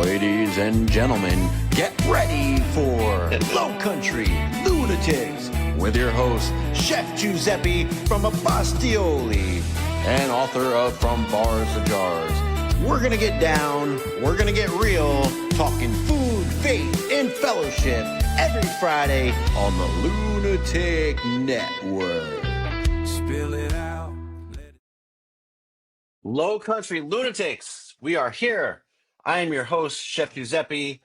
Ladies and gentlemen, get ready for Low Country Lunatics with your host, Chef Giuseppe from Abastioli and author of From Bars to Jars. We're going to get down, we're going to get real, talking food, faith, and fellowship every Friday on the Lunatic Network. Spill it out. Low Country Lunatics, we are here. I am your host, Chef Giuseppe.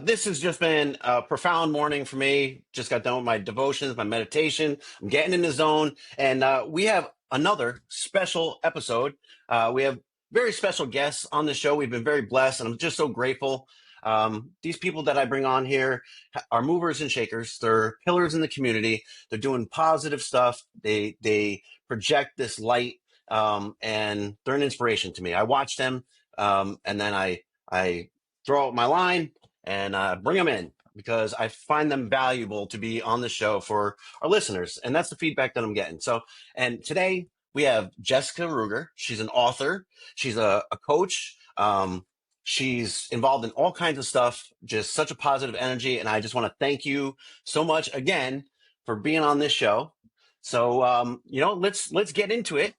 This has just been a profound morning for me. Just got done with my devotions, my meditation. I'm getting in the zone. And we have another special episode. We have very special guests on the show. We've been very blessed, and I'm just so grateful. These people that I bring on here are movers and shakers. They're pillars in the community. They're doing positive stuff. They project this light, and they're an inspiration to me. I watch them, and then I throw out my line and bring them in because I find them valuable to be on the show for our listeners. And that's the feedback that I'm getting. So, and today we have Jessica Rueger. She's an author. She's a coach. She's involved in all kinds of stuff, just such a positive energy. And I just want to thank you so much again for being on this show. So, let's get into it.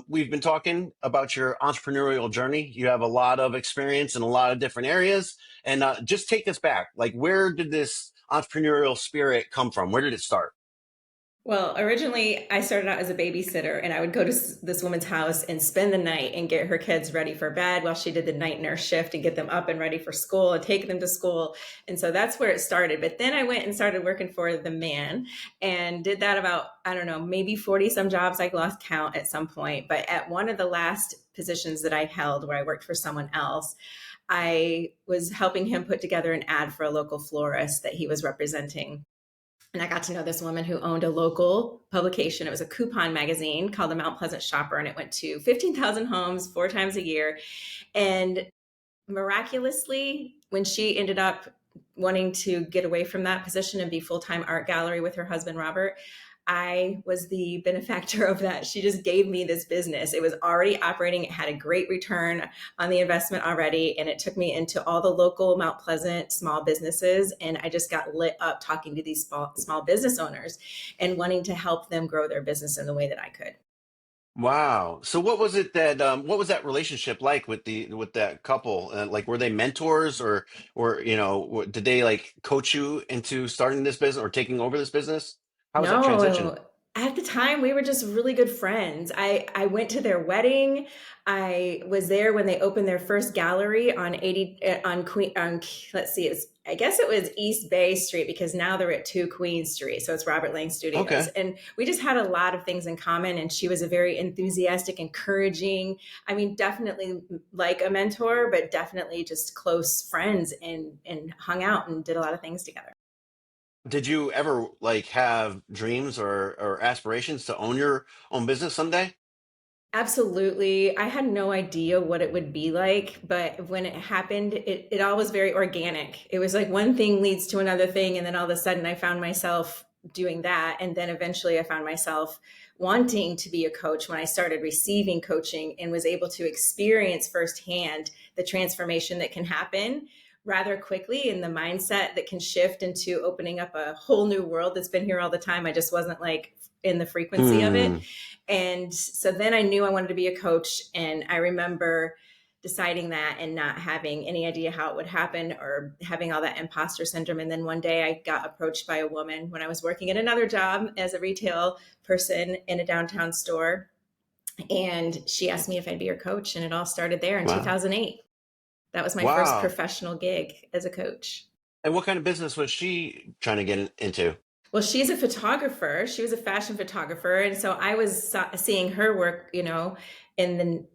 We've been talking about your entrepreneurial journey. You have a lot of experience in a lot of different areas. And just take us back. Like, where did this entrepreneurial spirit come from? Where did it start? Well, originally I started out as a babysitter, and I would go to this woman's house and spend the night and get her kids ready for bed while she did the night nurse shift and get them up and ready for school and take them to school. And so that's where it started. But then I went and started working for the man and did that about, I don't know, maybe 40 some jobs. I lost count at some point. But at one of the last positions that I held where I worked for someone else, I was helping him put together an ad for a local florist that he was representing. And I got to know this woman who owned a local publication. It was a coupon magazine called the Mount Pleasant Shopper, and it went to 15,000 homes 4 times a year. And miraculously, when she ended up wanting to get away from that position and be full-time art gallery with her husband, Robert, I was the benefactor of that. She just gave me this business. It was already operating. It had a great return on the investment already. And it took me into all the local Mount Pleasant small businesses. And I just got lit up talking to these small business owners and wanting to help them grow their business in the way that I could. Wow. So what was it that what was that relationship like with that couple? Like, were they mentors or did they like coach you into starting this business or taking over this business? How was that transition? No, at the time we were just really good friends. I went to their wedding. I was there when they opened their first gallery on 80 on Queen on let's see, I guess it was East Bay Street because now they're at 2 Queen Street. So it's Robert Lang Okay. Studios. And we just had a lot of things in common. And she was a very enthusiastic, encouraging, I mean, definitely like a mentor, but definitely just close friends and hung out and did a lot of things together. Did you ever like have dreams or aspirations to own your own business someday? Absolutely. I had no idea what it would be like, but when it happened, it all was very organic. It was like one thing leads to another thing. And then all of a sudden I found myself doing that. And then eventually I found myself wanting to be a coach when I started receiving coaching and was able to experience firsthand the transformation that can happen rather quickly and the mindset that can shift into opening up a whole new world that's been here all the time. I just wasn't like in the frequency of it. Hmm. And so then I knew I wanted to be a coach. And I remember deciding that and not having any idea how it would happen or having all that imposter syndrome. And then one day I got approached by a woman when I was working at another job as a retail person in a downtown store. And she asked me if I'd be her coach. And it all started there in Wow. 2008. That was my first Wow. professional gig as a coach. And what kind of business was she trying to get into? Well, she's a photographer. She was a fashion photographer, and so I was seeing her work, in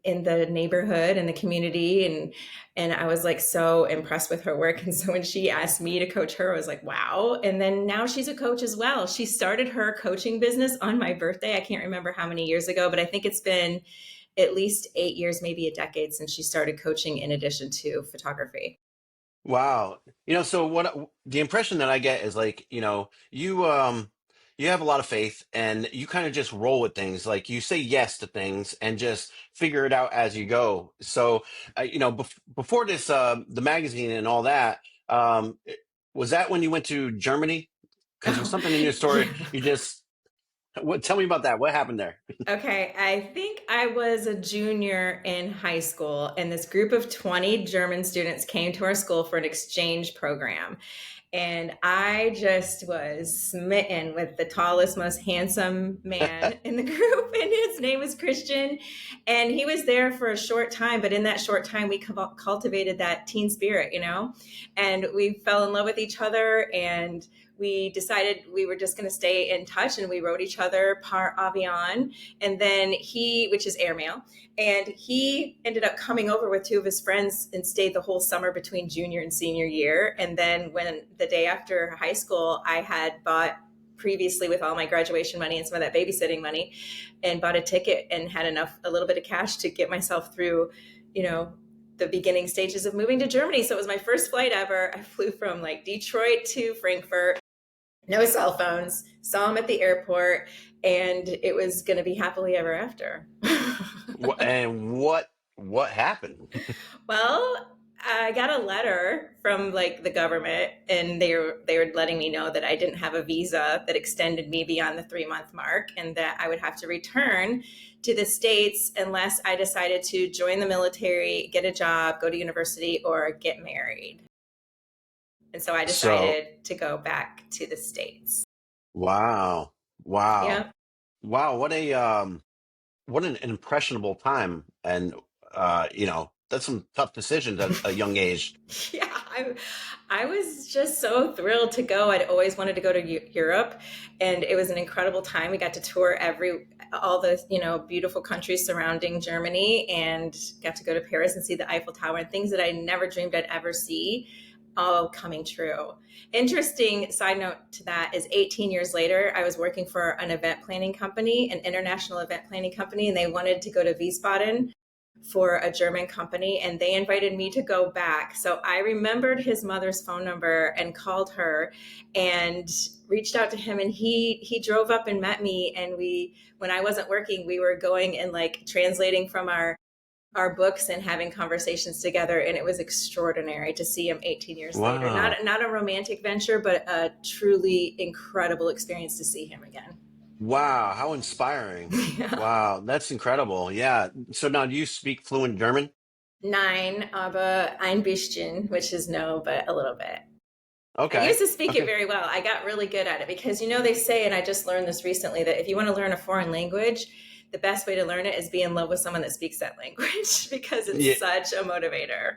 the neighborhood and the community, and I was like so impressed with her work. And so when she asked me to coach her, I was like, wow. And then now she's a coach as well. She started her coaching business on my birthday. I can't remember how many years ago, but I think it's been at least 8 years, maybe a decade since she started coaching in addition to photography. Wow. So what the impression that I get is like, you you have a lot of faith and you kind of just roll with things. Like you say yes to things and just figure it out as you go. So, before this, the magazine and all that, was that when you went to Germany? Because there was Oh, something in your story. yeah. Tell me about that. What happened there? Okay, I think I was a junior in high school, and this group of 20 German students came to our school for an exchange program. And I just was smitten with the tallest, most handsome man in the group, and his name was Christian. And he was there for a short time, but in that short time, we cultivated that teen spirit, and we fell in love with each other. And we decided we were just going to stay in touch, and we wrote each other par avion. And then which is airmail, and he ended up coming over with two of his friends and stayed the whole summer between junior and senior year. And then when the day after high school, I had bought previously with all my graduation money and some of that babysitting money, and bought a ticket and had a little bit of cash to get myself through, the beginning stages of moving to Germany. So it was my first flight ever. I flew from like Detroit to Frankfurt, no cell phones, saw him at the airport, and it was going to be happily ever after. And what happened? Well, I got a letter from like the government, and they were letting me know that I didn't have a visa that extended me beyond the 3-month mark, and that I would have to return to the States unless I decided to join the military, get a job, go to university, or get married. And so I So, decided to go back to the States. wow, wow, Yeah. wow! What an impressionable time, and that's some tough decisions at a young age. Yeah, I was just so thrilled to go. I'd always wanted to go to Europe, and it was an incredible time. We got to tour all the beautiful countries surrounding Germany, and got to go to Paris and see the Eiffel Tower, and things that I never dreamed I'd ever see, all coming true. Interesting side note to that is 18 years later, I was working for an event planning company, an international event planning company, and they wanted to go to Wiesbaden for a German company, and they invited me to go back. So I remembered his mother's phone number and called her and reached out to him, and he drove up and met me. And when I wasn't working, we were going and like translating from our books and having conversations together, and it was extraordinary to see him 18 years later. Wow. Not a romantic venture, but a truly incredible experience to see him again. Wow, how inspiring. Yeah. Wow, that's incredible. Yeah. So now do you speak fluent German? Nein, aber ein bisschen, which is no, but a little bit. I used Okay. to speak it Okay. very well. I got really good at it because, they say, and I just learned this recently, that if you want to learn a foreign language, the best way to learn it is be in love with someone that speaks that language because it's Yeah, such a motivator.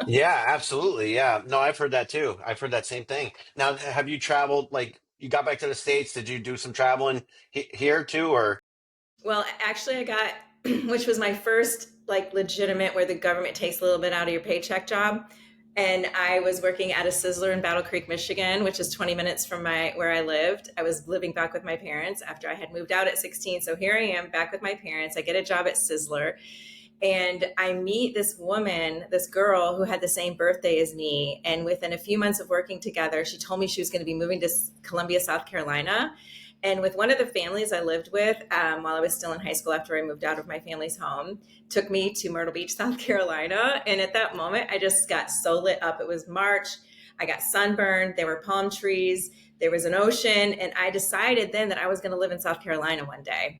yeah, absolutely. Yeah. No, I've heard that too. I've heard that same thing. Now, have you traveled, like you got back to the States? Did you do some traveling here too, or? Well, actually, I got, which was my first like legitimate where the government takes a little bit out of your paycheck job. And I was working at a Sizzler in Battle Creek, Michigan, which is 20 minutes from where I lived. I was living back with my parents after I had moved out at 16. So here I am back with my parents. I get a job at Sizzler, and I meet this woman, this girl who had the same birthday as me. And within a few months of working together, she told me she was going to be moving to Columbia, South Carolina. And with one of the families I lived with while I was still in high school after I moved out of my family's home, took me to Myrtle Beach, South Carolina. And at that moment, I just got so lit up. It was March. I got sunburned. There were palm trees. There was an ocean. And I decided then that I was going to live in South Carolina one day.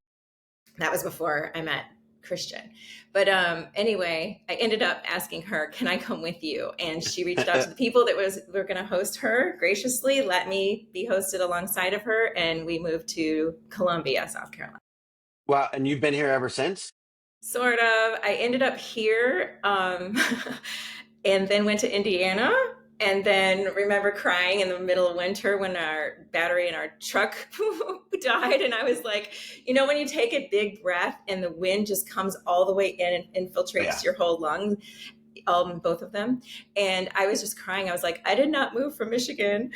That was before I met Christian. But anyway, I ended up asking her, can I come with you? And she reached out to the people that were going to host her, graciously let me be hosted alongside of her. And we moved to Columbia, South Carolina. Wow, and you've been here ever since? Sort of. I ended up here, and then went to Indiana, and then remember crying in the middle of winter when our battery in our truck died. And I was like, when you take a big breath and the wind just comes all the way in and Yeah. infiltrates your whole lungs, both of them. And I was just crying. I was like, I did not move from Michigan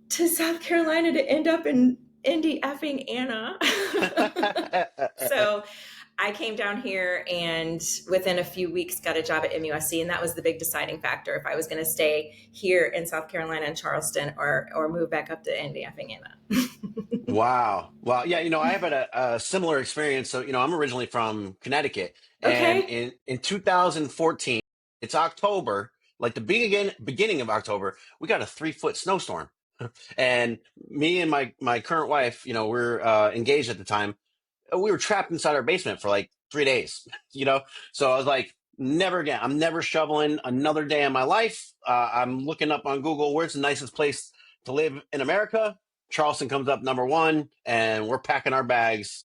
to South Carolina to end up in Indy effing Anna. So I came down here and within a few weeks got a job at MUSC, and that was the big deciding factor if I was going to stay here in South Carolina and Charleston or move back up to Indiana. Wow. Well, yeah, I have had a similar experience. So, I'm originally from Connecticut, and Okay. in 2014, it's October, like the beginning of October, we got a 3 foot snowstorm. And me and my current wife, we're engaged at the time. We were trapped inside our basement for like 3 days, you know? So I was like, never again. I'm never shoveling another day in my life. I'm looking up on Google, where's the nicest place to live in America? Charleston comes up number one, and we're packing our bags.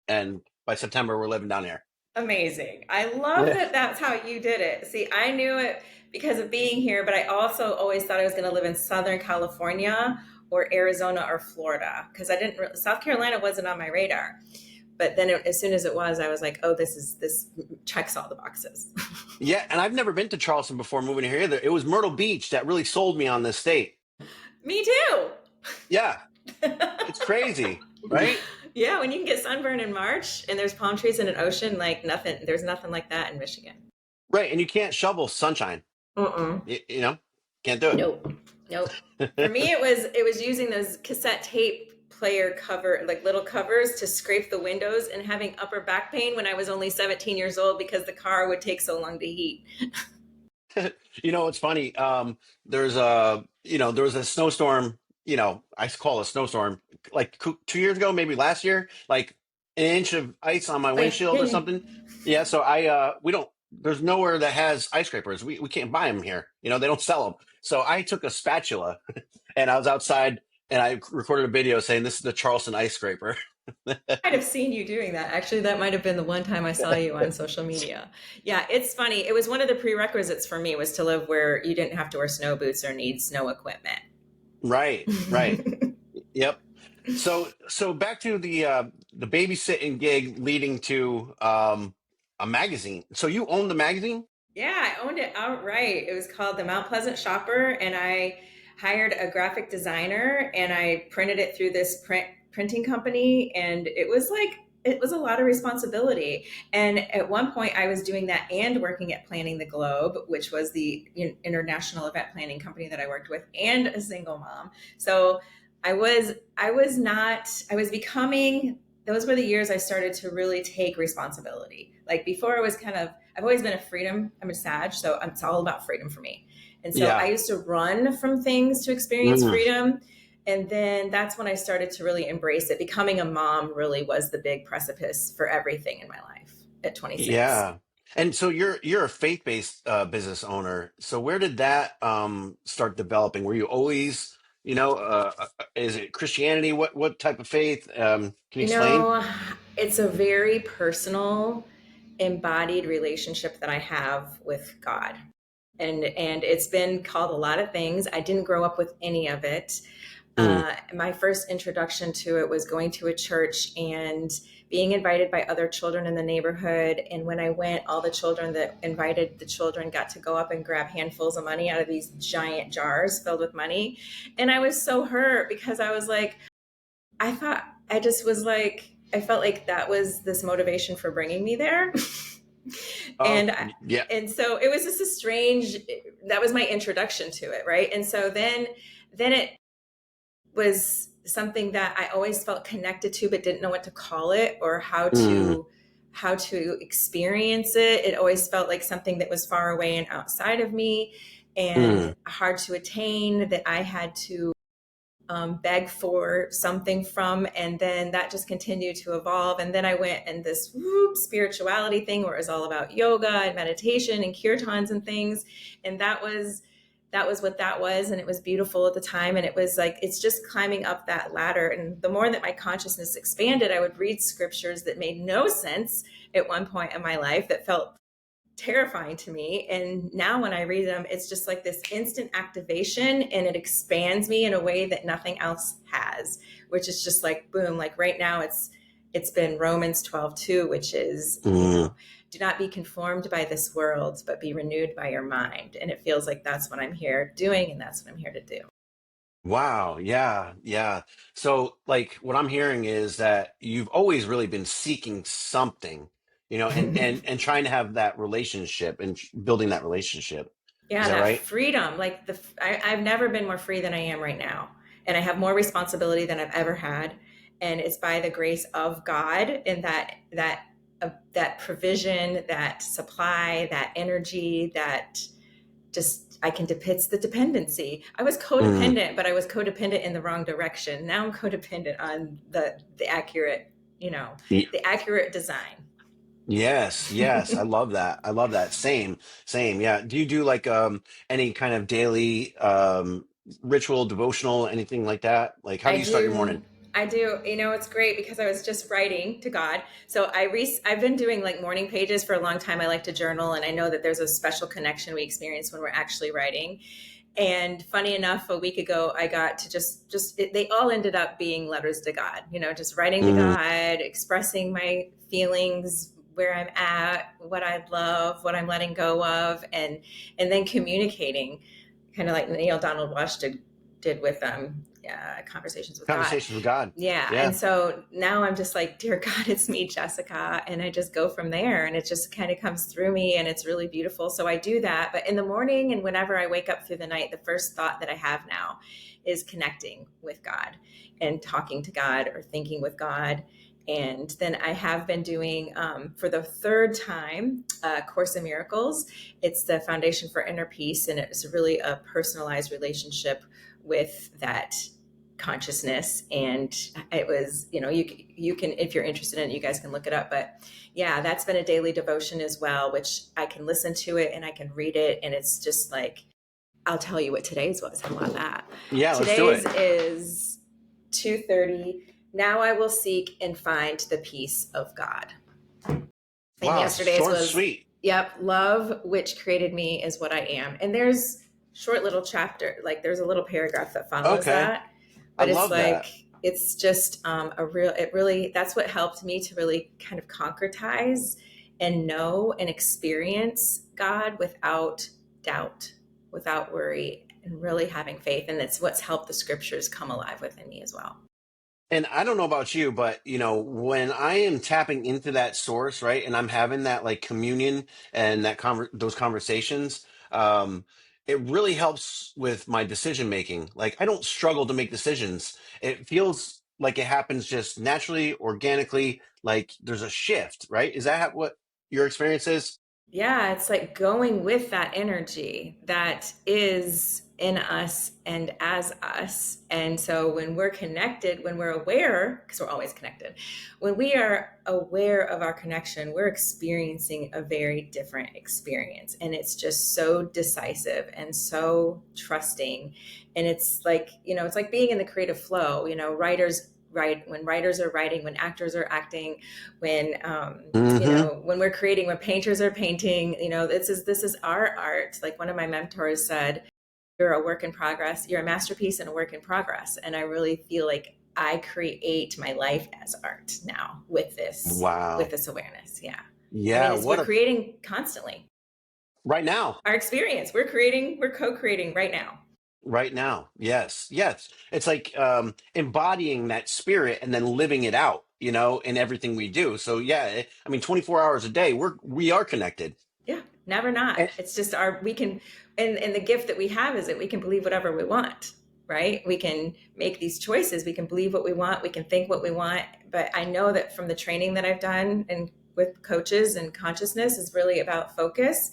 And by September, we're living down here. Amazing. I love Yeah. that that's how you did it. See, I knew it because of being here, but I also always thought I was going to live in Southern California or Arizona or Florida because South Carolina wasn't on my radar. But then as soon as it was, I was like, oh, this checks all the boxes. Yeah. And I've never been to Charleston before moving here either. It was Myrtle Beach that really sold me on this state. Me too. Yeah. It's crazy, right? Yeah, when you can get sunburn in March and there's palm trees and an ocean, like nothing, there's nothing like that in Michigan. Right. And you can't shovel sunshine. Mm-mm. Can't do Nope. Nope. For it. me, it was using those cassette tape player cover, like little covers to scrape the windows and having upper back pain when I was only 17 years old because the car would take so long to heat. It's funny. There was a snowstorm, I call it a snowstorm, like 2 years ago, maybe last year, like an inch of ice on my Oh, yeah, windshield yeah, or yeah. something. Yeah. So we don't, there's nowhere that has ice scrapers. We can't buy them here. They don't sell them. So I took a spatula and I was outside and I recorded a video saying this is the Charleston ice scraper. Might have seen you doing that. Actually, that might have been the one time I saw you on social media. Yeah, it's funny. It was one of the prerequisites for me was to live where you didn't have to wear snow boots or need snow equipment. Right. Right. Yep. So back to the babysitting gig leading to a magazine. So you own the magazine? Yeah, I owned it outright. It was called the Mount Pleasant Shopper, and I hired a graphic designer and I printed it through this printing company. And it was a lot of responsibility. And at one point, I was doing that and working at Planning the Globe, which was the international event planning company that I worked with, and a single mom. So I was becoming, those were the years I started to really take responsibility. Like before, I was I've always been I'm a Sag, so it's all about freedom for me. And so I Yeah. used to run from things to experience Mm, freedom. And then that's when I started to really embrace it. Becoming a mom really was the big precipice for everything in my life at 26. yeah. And so you're a faith-based business owner. So where did that start developing? Were you always, is it Christianity? What type of faith? Can you You explain? know, it's a very personal, embodied relationship that I have with God. And it's been called a lot of things. I didn't grow up with any of it. Mm, My first introduction to it was going to a church and being invited by other children in the neighborhood. And when I went, all the children that invited the children got to go up and grab handfuls of money out of these giant jars filled with money. And I was so hurt because I was like, I thought, I just was like, I felt like that was this motivation for bringing me there. oh, and yeah. and so it was just a strange, that was my introduction to it, right? And so then it was something that I always felt connected to but didn't know what to call it or Mm, how to experience it. It always felt like something that was far away and outside of me and mm, hard to attain, that I had to beg for something from. And then that just continued to evolve. And then I went in this spirituality thing where it was all about yoga and meditation and kirtans and things. And that was what that was. And it was beautiful at the time. And it was like, it's just climbing up that ladder. And the more that my consciousness expanded, I would read scriptures that made no sense at one point in my life that felt terrifying to me. And now when I read them, it's just like this instant activation and it expands me in a way that nothing else has, which is just like boom. Like right now it's been Romans 12:2, which is, mm. do not be conformed by this world, but be renewed by your mind. And it feels like that's what I'm here doing, and that's what I'm here to do. Wow. Yeah. Yeah. So like what I'm hearing is that you've always really been seeking something. and trying to have that relationship and building that relationship. Is Yeah, that that right? freedom. Like I've never been more free than I am right now. And I have more responsibility than I've ever had. And it's by the grace of God and that provision, that supply, that energy, that just I can it's the dependency. I was Mm. codependent, but I was codependent in the wrong direction. Now I'm codependent on the accurate, the accurate design. Yes, yes. I love that. I love that. Same, same. Yeah. Do you do like any kind of daily ritual, devotional, anything like that? Like how I do you start your do. morning? I do. It's great because I was just writing to God. So I've been doing like morning pages for a long time. I like to journal, and I know that there's a special connection we experience when we're actually writing. And funny enough, a week ago, I got to they all ended up being letters to God. Just writing to Mm, God, expressing my feelings, where I'm at, what I love, what I'm letting go of, and then communicating, kind of like Neil Donald Walsh did with Conversations with God. conversations with God. Yeah. And Yeah. so now I'm just like, dear God, it's me, Jessica. And I just go from there and it just kind of comes through me and it's really beautiful. So I do that. But in the morning and whenever I wake up through the night, the first thought that I have now is connecting with God and talking to God or thinking with God. And then I have been doing, for the third time, Course in Miracles. It's the Foundation for Inner Peace. And it's really a personalized relationship with that consciousness. And it was, you can, if you're interested in it, you guys can look it up. But yeah, that's been a daily devotion as well, which I can listen to it and I can read it. And it's just like, I'll tell you what today's was. How about that? Yeah, let's do Today's it. is 2:30. Now I will seek and find the peace of God. And Wow, yesterday's short and was, sweet. yep, love which created me is what I am. And there's short little chapter, like there's a little paragraph that follows Okay. that, I but it's love like that. it's just it really, that's what helped me to really kind of concretize and know and experience God without doubt, without worry, and really having faith. And that's what's helped the scriptures come alive within me as well. And I don't know about you, but when I am tapping into that source, right, and I'm having that like communion and those conversations, it really helps with my decision making. Like I don't struggle to make decisions. It feels like it happens just naturally, organically, like there's a shift, right? Is that what your experience is? Yeah, it's like going with that energy that is in us and as us. And so when we're connected, when we're aware, because we're always connected, when we are aware of our connection, we're experiencing a very different experience. And it's just so decisive and so trusting. And it's like being in the creative flow. Writers write when writers are writing, when actors are acting, when Mm-hmm. when we're creating, when painters are painting, this is our art. Like one of my mentors said, you're a work in progress, you're a masterpiece and a work in progress. And I really feel like I create my life as art now with Wow. this awareness. Yeah. I mean, Yeah. we're What a creating constantly. right now. Our experience, we're co-creating right now. Right now. Yes. Yes. It's like embodying that spirit and then living it out, in everything we do. So yeah, I mean 24 hours a day, we are connected. Yeah, never not. And It's just we can, and the gift that we have is that we can believe whatever we want, right? We can make these choices. We can believe what we want. We can think what we want. But I know that from the training that I've done and with coaches and consciousness is really about focus.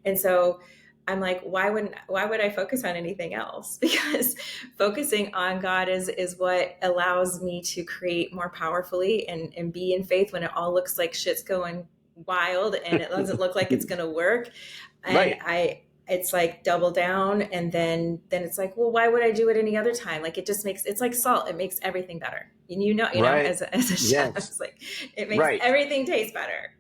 And so I'm like, why would I focus on anything else? Because focusing on God is what allows me to create more powerfully and be in faith when it all looks like shit's going wild and it doesn't look like it's going to work. And right, it's like double down. And then it's like, well, why would I do it any other time? Like it's like salt. It makes everything better. And right. as a chef, Yes. it's like, it makes Right. everything taste better.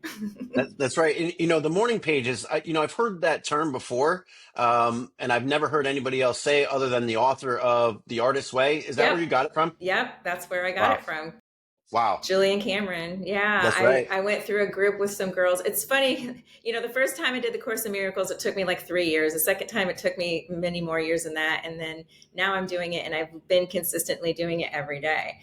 That's right. And, the morning pages, I've heard that term before, and I've never heard anybody else say it other than the author of The Artist's Way. Is that where Yep. you got it from? Yep. That's where I got Wow. it from. Wow. Julian Cameron. Yeah, That's right. I went through a group with some girls. It's funny, the first time I did the Course in Miracles, it took me like 3 years. The second time, it took me many more years than that. And then now I'm doing it, and I've been consistently doing it every day.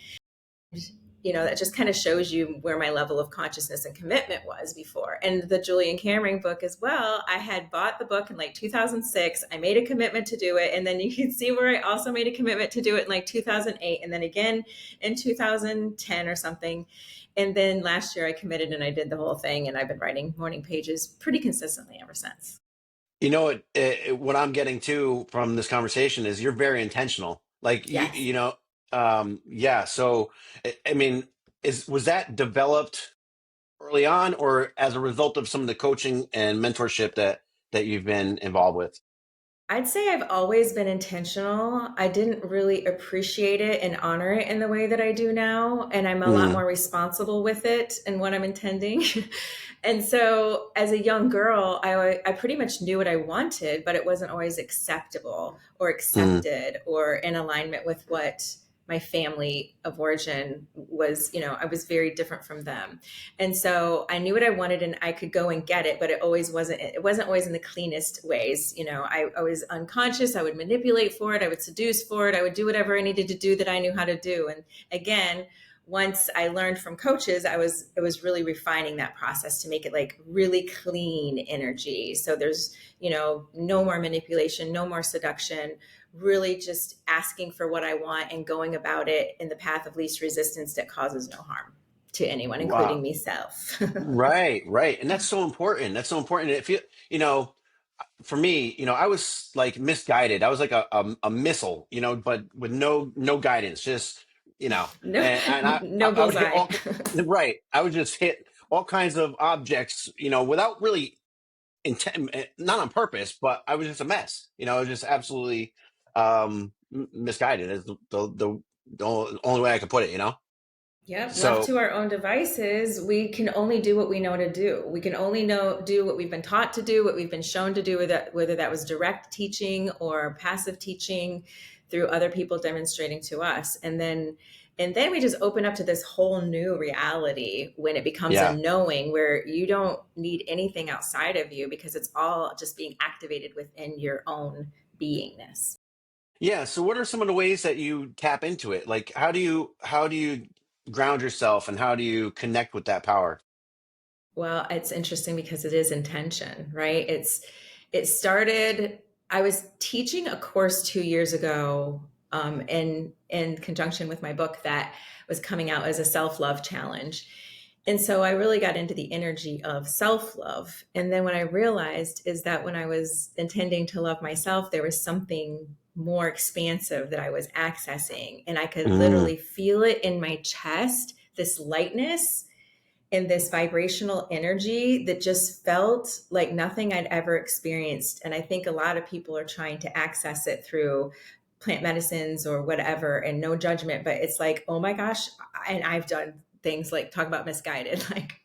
that just kind of shows you where my level of consciousness and commitment was before. And the Julian Cameron book as well, I had bought the book in like 2006. I made a commitment to do it. And then you can see where I also made a commitment to do it in like 2008. And then again in 2010 or something. And then last year I committed and I did the whole thing. And I've been writing morning pages pretty consistently ever since. What I'm getting to from this conversation is you're very intentional. Like Yes. yeah. So I mean, is was that developed early on, or as a result of some of the coaching and mentorship that you've been involved with? I'd say I've always been intentional. I didn't really appreciate it and honor it in the way that I do now. And I'm a lot Mm, more responsible with it and what I'm intending. And so as a young girl, I pretty much knew what I wanted, but it wasn't always acceptable or mm, accepted or in alignment with what my family of origin was. I was very different from them. And so I knew what I wanted and I could go and get it, but it wasn't always in the cleanest ways. I was unconscious. I would manipulate for it. I would seduce for it. I would do whatever I needed to do that I knew how to do. And again, once I learned from coaches, it was really refining that process to make it like really clean energy. So there's, no more manipulation, no more seduction, really just asking for what I want and going about it in the path of least resistance that causes no harm to anyone, including wow. me self. Right, right. And that's so important. That's so important. If you know, for me, I was like misguided. I was like a missile, but with no guidance, just, No, and no I would hit bullseye. all, right. I would just hit all kinds of objects, without really intent, not on purpose, but I was just a mess. I was just absolutely misguided is the only way I could put it. Yep, left So, to our own devices, we can only do what we know to do. We can only do what we've been taught to do, what we've been shown to do, whether that was direct teaching or passive teaching through other people demonstrating to us. And then we just open up to this whole new reality when it becomes a yeah. knowing where you don't need anything outside of you because it's all just being activated within your own beingness. Yeah. So what are some of the ways that you tap into it? Like how do you ground yourself and how do you connect with that power? Well, it's interesting because it is intention, right? It started. I was teaching a course 2 years ago, in conjunction with my book that was coming out as a self love challenge, and so I really got into the energy of self love. And then what I realized is that when I was intending to love myself, there was something more expansive that I was accessing, and I could Mm, literally feel it in my chest. This lightness and this vibrational energy that just felt like nothing I'd ever experienced. And I think a lot of people are trying to access it through plant medicines or whatever, and no judgment, but it's like, oh my gosh. And I've done things like talk about misguided. Like,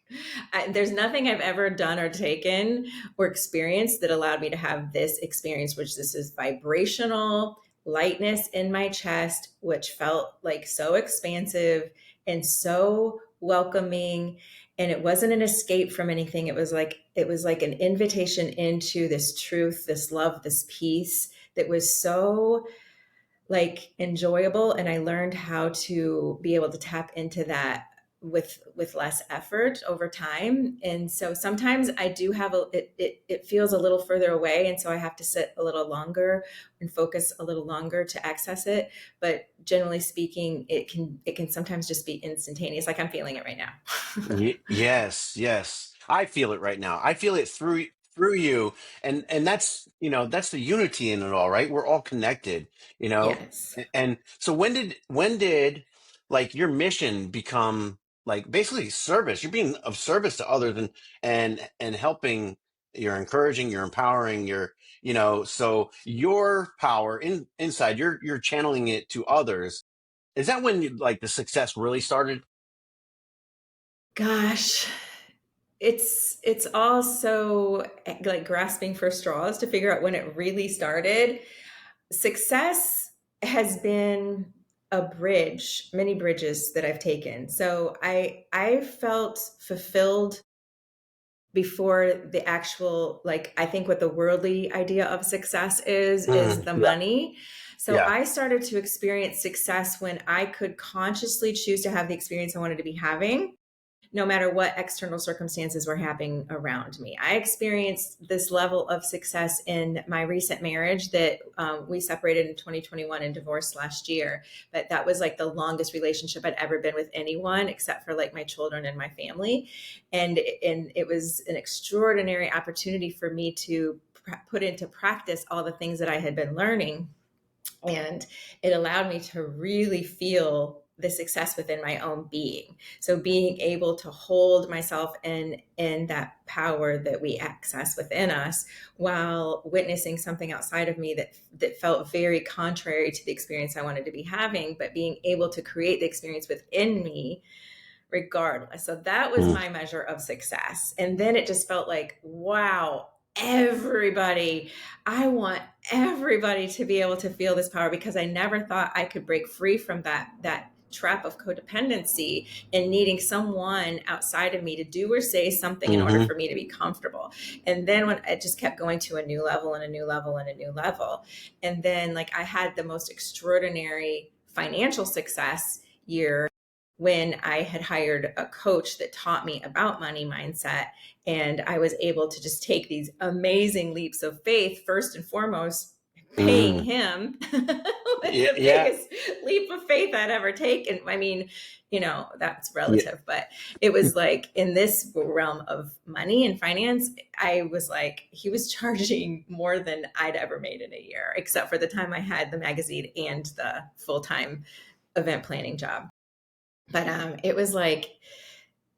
there's nothing I've ever done or taken or experienced that allowed me to have this experience, which this is vibrational lightness in my chest, which felt like so expansive and so welcoming. And it wasn't an escape from anything. It was like an invitation into this truth, this love, this peace that was so like enjoyable. And I learned how to be able to tap into that with less effort over time. And so sometimes I do have it feels a little further away, and so I have to sit a little longer and focus a little longer to access it. But generally speaking, it can sometimes just be instantaneous, like I'm feeling it right now. yes, yes. I feel it right now. I feel it through you, and that's the unity in it all, right? We're all connected, you know. Yes. And so when did like your mission become like basically service? You're being of service to others and helping. You're encouraging. You're empowering. So your power inside. You're channeling it to others. Is that when like the success really started? Gosh, it's also like grasping for straws to figure out when it really started. Success has been a bridge, many bridges that I've taken. So I felt fulfilled before the actual, like, I think what the worldly idea of success is Mm, the yeah. money. So Yeah. I started to experience success when I could consciously choose to have the experience I wanted to be having, no matter what external circumstances were happening around me. I experienced this level of success in my recent marriage that we separated in 2021 and divorced last year. But that was like the longest relationship I'd ever been with anyone, except for like my children and my family. And it was an extraordinary opportunity for me to put into practice all the things that I had been learning. And it allowed me to really feel the success within my own being. So being able to hold myself in that power that we access within us, while witnessing something outside of me that felt very contrary to the experience I wanted to be having, but being able to create the experience within me regardless. So that was Mm. my measure of success. And then it just felt like, wow, everybody, I want everybody to be able to feel this power, because I never thought I could break free from that trap of codependency and needing someone outside of me to do or say something in order Mm-hmm. for me to be comfortable. And then when it just kept going to a new level and a new level and a new level. And then like I had the most extraordinary financial success year when I had hired a coach that taught me about money mindset. And I was able to just take these amazing leaps of faith, first and foremost, paying Mm. him was Yeah. the Yeah. biggest leap of faith I'd ever taken. I mean, that's Yeah. relative, but it was like in this realm of money and finance, I was like, he was charging more than I'd ever made in a year, except for the time I had the magazine and the full-time event planning job. But it was like,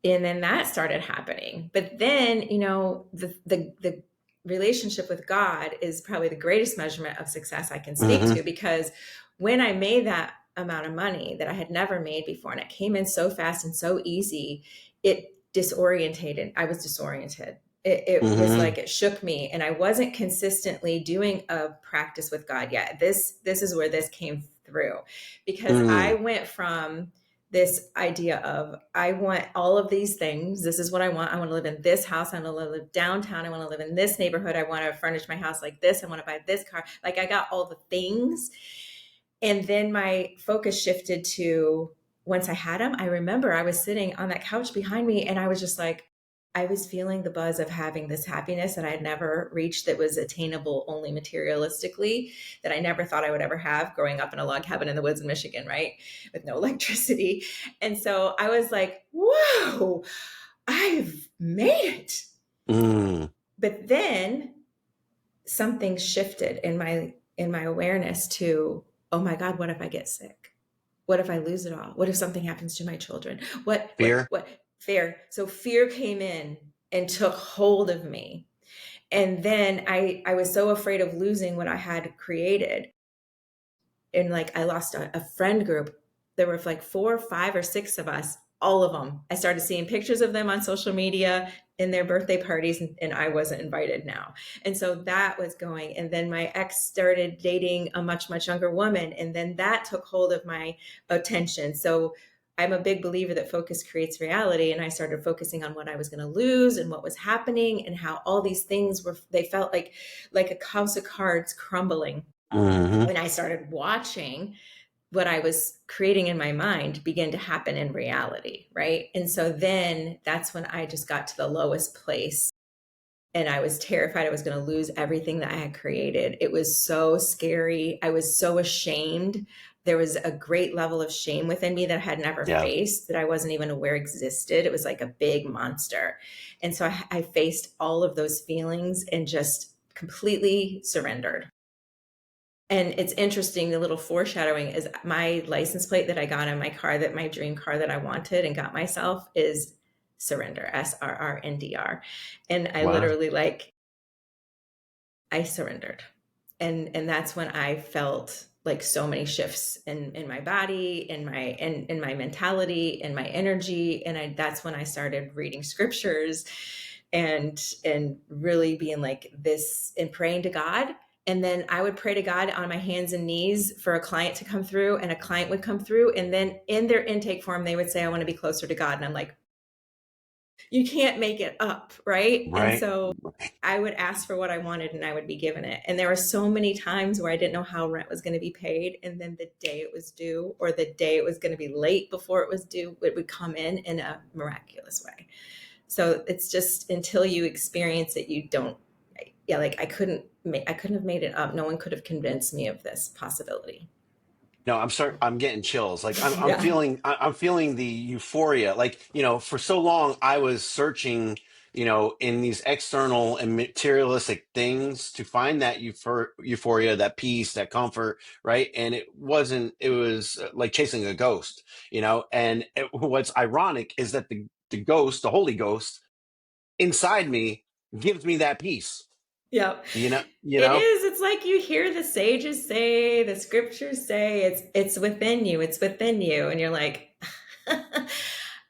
and then that started happening. But then, the relationship with God is probably the greatest measurement of success I can speak Mm-hmm. to, because when I made that amount of money that I had never made before, and it came in so fast and so easy, it disorientated. I was disoriented. It was Mm-hmm. like it shook me, and I wasn't consistently doing a practice with God yet. This is where this came through, because I Mm. went from this idea of, I want all of these things. This is what I want. I want to live in this house. I want to live downtown. I want to live in this neighborhood. I want to furnish my house like this. I want to buy this car. Like I got all the things. And then my focus shifted to, once I had them, I remember I was sitting on that couch behind me and I was just like, I was feeling the buzz of having this happiness that I had never reached, that was attainable only materialistically, that I never thought I would ever have growing up in a log cabin in the woods in Michigan, right? With no electricity. And so I was like, whoa, I've made it. Mm. But then something shifted in my awareness to, oh my God, what if I get sick? What if I lose it all? What if something happens to my children? Fear. What fear? So fear came in and took hold of me. And then I was so afraid of losing what I had created. And like I lost a friend group. There were like 4, 5, or 6 of us, all of them. I started seeing pictures of them on social media in their birthday parties, and I wasn't invited now. And so that was going. And then my ex started dating a much, much younger woman. And then that took hold of my attention. So I'm a big believer that focus creates reality. And I started focusing on what I was going to lose and what was happening, and how all these things they felt like a house of cards crumbling. Mm-hmm. When I started watching what I was creating in my mind begin to happen in reality, right? And so then that's when I just got to the lowest place, and I was terrified I was going to lose everything that I had created. It was so scary. I was so ashamed. There was a great level of shame within me that I had never Yeah. faced, that I wasn't even aware existed. It was like a big monster. And so I faced all of those feelings and just completely surrendered. And it's interesting, the little foreshadowing is my license plate that I got on my car, that my dream car that I wanted and got myself, is surrender, SRRNDR. And I Wow. literally I surrendered. And that's when I felt like so many shifts in my body, in my mentality, in my energy. And that's when I started reading scriptures and really being like this and praying to God. And then I would pray to God on my hands and knees for a client to come through, and a client would come through. And then in their intake form, they would say, I want to be closer to God. And I'm like, You can't make it up, right? And Right. so I would ask for what I wanted and I would be given it. And there were so many times where I didn't know how rent was going to be paid. And then the day it was due, or the day it was going to be late before it was due, it would come in a miraculous way. So it's just until you experience it, you don't, yeah, like I couldn't have made it up. No one could have convinced me of this possibility. No, I'm sorry. I'm getting chills. Like Yeah. I'm feeling the euphoria. Like, for so long I was searching, in these external and materialistic things to find that euphoria, that peace, that comfort, right? And it was like chasing a ghost, and what's ironic is that the ghost, the Holy Ghost inside me gives me that peace, Yeah. you know, you It know? is. It's like you hear the sages say, the scriptures say, it's within you. It's within you. And you're like,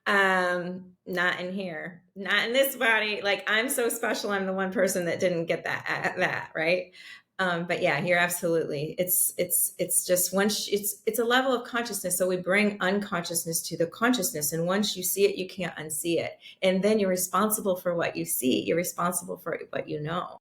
not in here. Not in this body. Like I'm so special. I'm the one person that didn't get that, right? But yeah, you're absolutely. It's just once it's a level of consciousness. So we bring unconsciousness to the consciousness, and once you see it, you can't unsee it. And then you're responsible for what you see. You're responsible for what you know,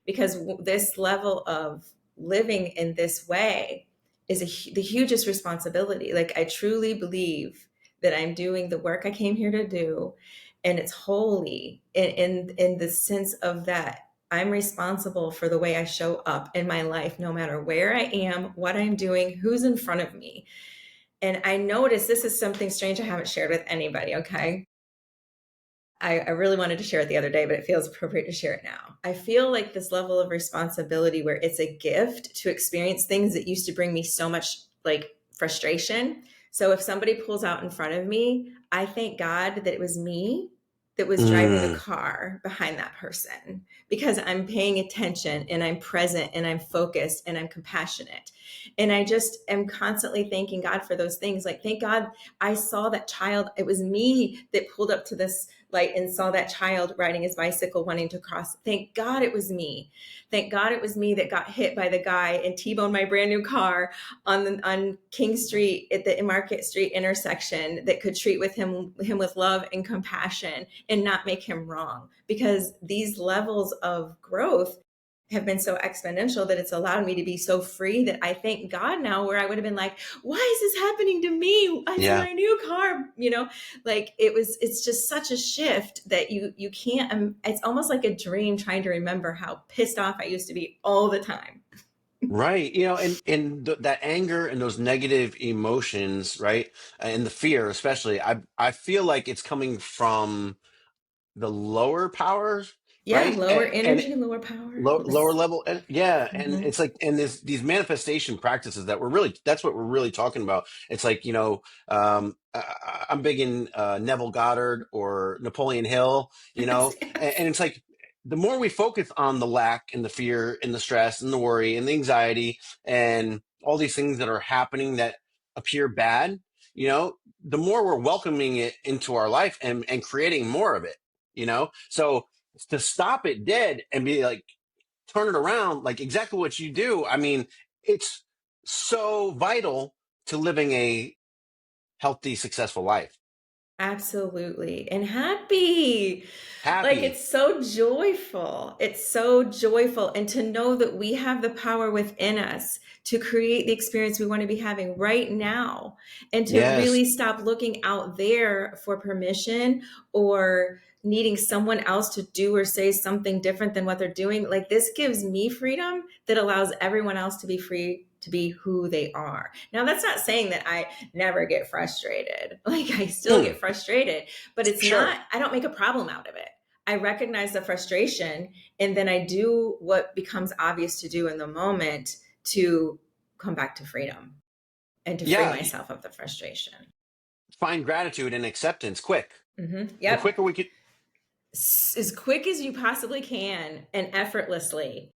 because this level of living in this way is the hugest responsibility. Like I truly believe that I'm doing the work I came here to do, and it's holy in the sense of that I'm responsible for the way I show up in my life, no matter where I am, what I'm doing, who's in front of me. And I notice this is something strange I haven't shared with anybody, okay? I really wanted to share it the other day, but it feels appropriate to share it now. I feel like this level of responsibility where it's a gift to experience things that used to bring me so much like frustration. So if somebody pulls out in front of me, I thank God that it was me that was driving the Mm, car behind that person, because I'm paying attention and I'm present and I'm focused and I'm compassionate. And I just am constantly thanking God for those things. Like, thank God I saw that child. It was me that pulled up to this light and saw that child riding his bicycle wanting to cross. Thank God it was me. Thank God it was me that got hit by the guy and T-boned my brand new car on King Street at the Market Street intersection, that could treat him with love and compassion and not make him wrong. Because these levels of growth have been so exponential that it's allowed me to be so free, that I thank God now, where I would have been like, why is this happening to me? It's yeah. my new car, like it's just such a shift that you can't, it's almost like a dream trying to remember how pissed off I used to be all the time. Right. That anger and those negative emotions, right? And the fear, especially, I feel like it's coming from the lower powers, Yeah, right? lower And energy, lower power. lower Yes. level, and yeah, and Mm-hmm. it's like, and this these manifestation practices that that's what we're really talking about. It's like, I'm big in Neville Goddard or Napoleon Hill, Yes, yes. and it's like the more we focus on the lack and the fear and the stress and the worry and the anxiety and all these things that are happening that appear bad, the more we're welcoming it into our life and creating more of it, so to stop it dead and be like, turn it around, like exactly what you do. I mean, it's so vital to living a healthy, successful life. Absolutely. And happy. Like Happy. it's so joyful. It's so joyful. And to know that we have the power within us to create the experience we want to be having right now. And to Yes. really stop looking out there for permission or needing someone else to do or say something different than what they're doing. Like this gives me freedom that allows everyone else to be free to be who they are. Now, that's not saying that I never get frustrated. Like I still Mm, get frustrated, but it's sure. not, I don't make a problem out of it. I recognize the frustration and then I do what becomes obvious to do in the moment to come back to freedom and to free Yeah. myself of the frustration. Find gratitude and acceptance quick. The Yep. quicker we could. As quick as you possibly can and effortlessly.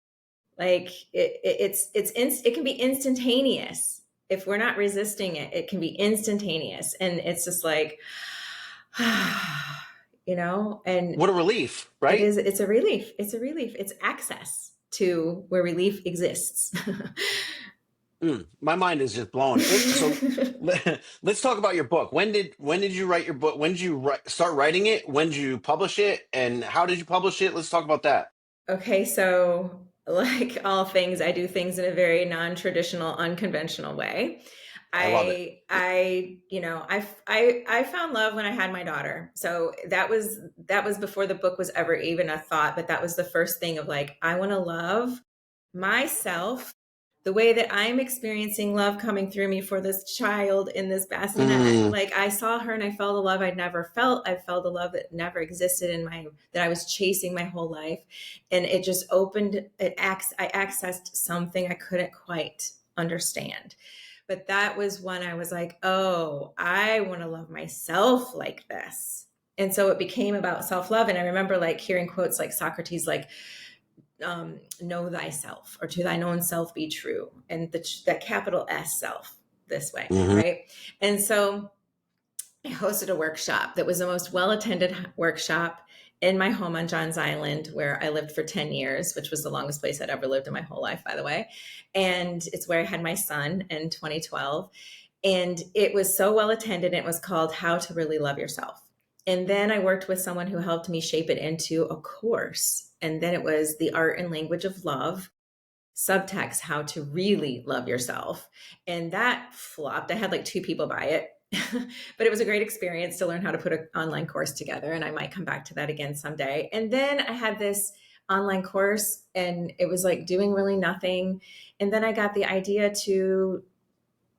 Like it can be instantaneous. If we're not resisting it, it can be instantaneous. And it's just like, and What a relief, right? it's a relief. It's a relief. It's access to where relief exists. My mind is just blown. So let's talk about your book. When did you write your book? When did you start writing it? When did you publish it? And how did you publish it? Let's talk about that. Okay, so like all things, I do things in a very non-traditional, unconventional way. I love it. I found love when I had my daughter. So that was before the book was ever even a thought, but that was the first thing of like, I want to love myself the way that I'm experiencing love coming through me for this child in this bassinet. Mm, Like I saw her and I felt a love I'd never felt. I felt a love that never existed in my that I was chasing my whole life. And it just opened I accessed something I couldn't quite understand. But that was when I was like, oh, I want to love myself like this. And so it became about self-love. And I remember like hearing quotes like Socrates, like, know thyself, or to thine own self be true, and the capital S self this way, hmm right? And so I hosted a workshop that was the most well attended workshop in my home on Johns Island, where I lived for 10 years, which was the longest place I'd ever lived in my whole life, by the way. And it's where I had my son in 2012. And it was so well attended. It was called How to Really Love Yourself. And then I worked with someone who helped me shape it into a course. And then it was The Art and Language of Love, subtext, How to Really Love Yourself. And that flopped. I had like two people buy it. But it was a great experience to learn how to put an online course together. And I might come back to that again someday. And then I had this online course and it was like doing really nothing. And then I got the idea to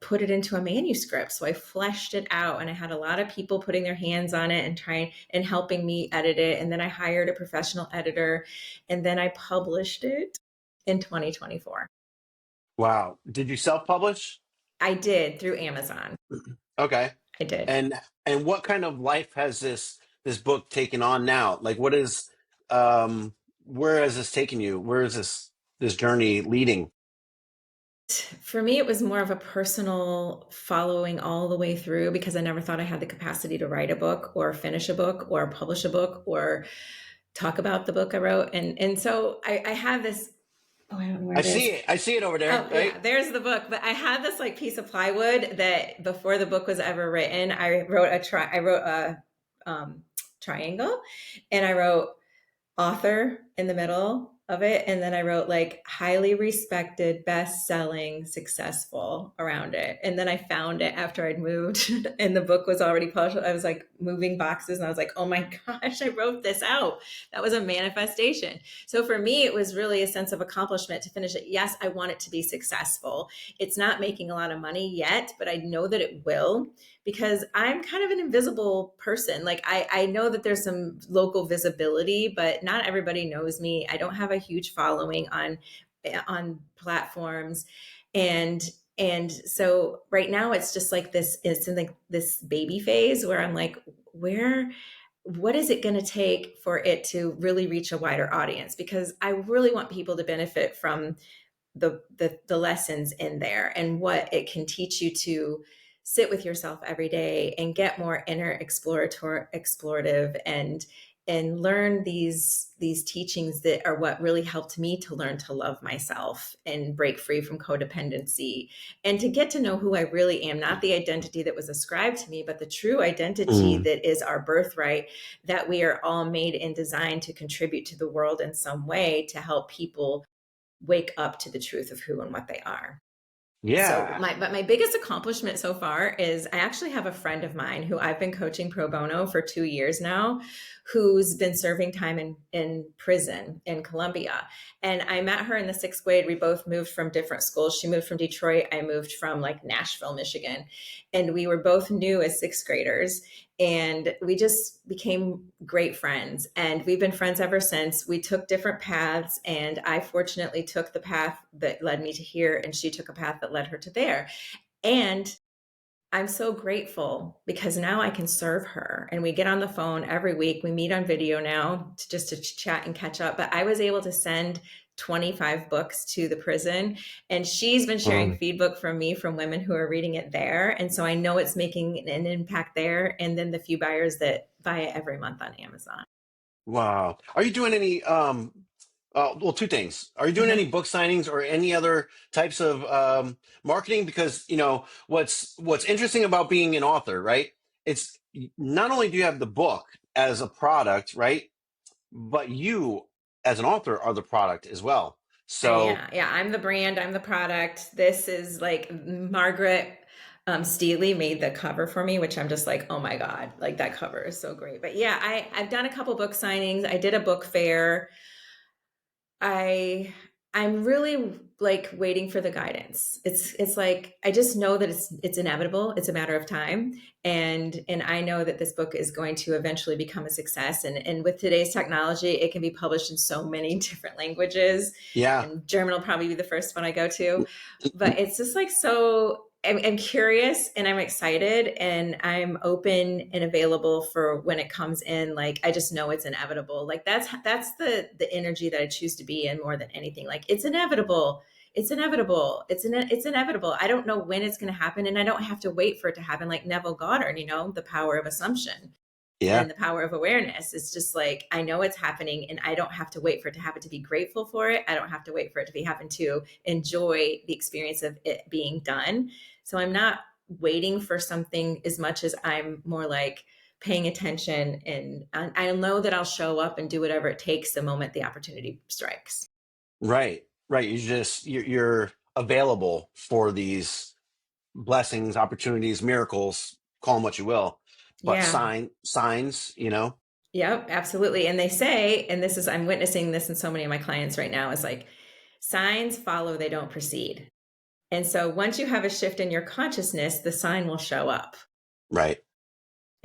put it into a manuscript. So I fleshed it out and I had a lot of people putting their hands on it and trying and helping me edit it. And then I hired a professional editor and then I published it in 2024. Wow. Did you self-publish? I did, through Amazon. Okay. I did. And what kind of life has this book taken on now? Like what is um where has this taken you? Where is this journey leading? For me, it was more of a personal following all the way through because I never thought I had the capacity to write a book or finish a book or publish a book or talk about the book I wrote. And so I have this, oh, I don't know where I it see is. it. I see it over there, Oh right? yeah, there's the book. But I had this like piece of plywood that before the book was ever written, I wrote a triangle, and I wrote author in the middle of it, and then I wrote like highly respected, best-selling, successful around it. And then I found it after I'd moved and the book was already published. I was like moving boxes and I was like, oh my gosh, I wrote this out. That was a manifestation. So for me, it was really a sense of accomplishment to finish it. Yes, I want it to be successful. It's not making a lot of money yet, but I know that it will, because I'm kind of an invisible person. Like I know that there's some local visibility, but not everybody knows me. I don't have a huge following on platforms. And so right now it's just like this, it's in like this baby phase where I'm like, what is it going to take for it to really reach a wider audience? Because I really want people to benefit from the lessons in there and what it can teach you to sit with yourself every day and get more inner explorative and learn these teachings that are what really helped me to learn to love myself and break free from codependency and to get to know who I really am, not the identity that was ascribed to me, but the true identity Mm. that is our birthright, that we are all made and designed to contribute to the world in some way to help people wake up to the truth of who and what they are. So Yeah. my biggest accomplishment so far is I actually have a friend of mine who I've been coaching pro bono for 2 years now, who's been serving time in prison in Colombia. And I met her in the sixth grade. We both moved from different schools. She moved from Detroit. I moved from like Nashville, Michigan. And we were both new as sixth graders. And we just became great friends. And we've been friends ever since. We took different paths. And I fortunately took the path that led me to here, and she took a path that led her to there. And I'm so grateful because now I can serve her, and we get on the phone every week. We meet on video now just to chat and catch up. But I was able to send 25 books to the prison, and she's been sharing Um, feedback from me from women who are reading it there. And so I know it's making an impact there. And then the few buyers that buy it every month on Amazon. wow. Are you doing any Well, two things. Are you doing Uh-huh. any book signings or any other types of marketing? Because what's interesting about being an author, right? It's not only do you have the book as a product, right? But you, as an author, are the product as well. So Yeah, I'm the brand, I'm the product. This is like Margaret Steely made the cover for me, which I'm just like, oh my God, like that cover is so great. But yeah, I've done a couple book signings. I did a book fair. I I'm really like waiting for the guidance. It's like I just know that it's inevitable. It's a matter of time. And I know that this book is going to eventually become a success. And with today's technology, it can be published in so many different languages. yeah, And German will probably be the first one I go to. But it's just like so I'm curious and I'm excited and I'm open and available for when it comes in. Like I just know it's inevitable. Like that's the energy that I choose to be in more than anything. Like it's inevitable. It's inevitable. It's inevitable. I don't know when it's going to happen, and I don't have to wait for it to happen. Like Neville Goddard, the power of assumption yeah, and the power of awareness. It's just like I know it's happening, and I don't have to wait for it to happen to be grateful for it. I don't have to wait for it to be happen to enjoy the experience of it being done. So I'm not waiting for something as much as I'm more like paying attention, and I know that I'll show up and do whatever it takes the moment the opportunity strikes. right, right. You're available for these blessings, opportunities, miracles, call them what you will, but Yeah. signs, Yep, absolutely. And they say, and this is, I'm witnessing this in so many of my clients right now, is like signs follow, they don't precede. And so once you have a shift in your consciousness, the sign will show up. right.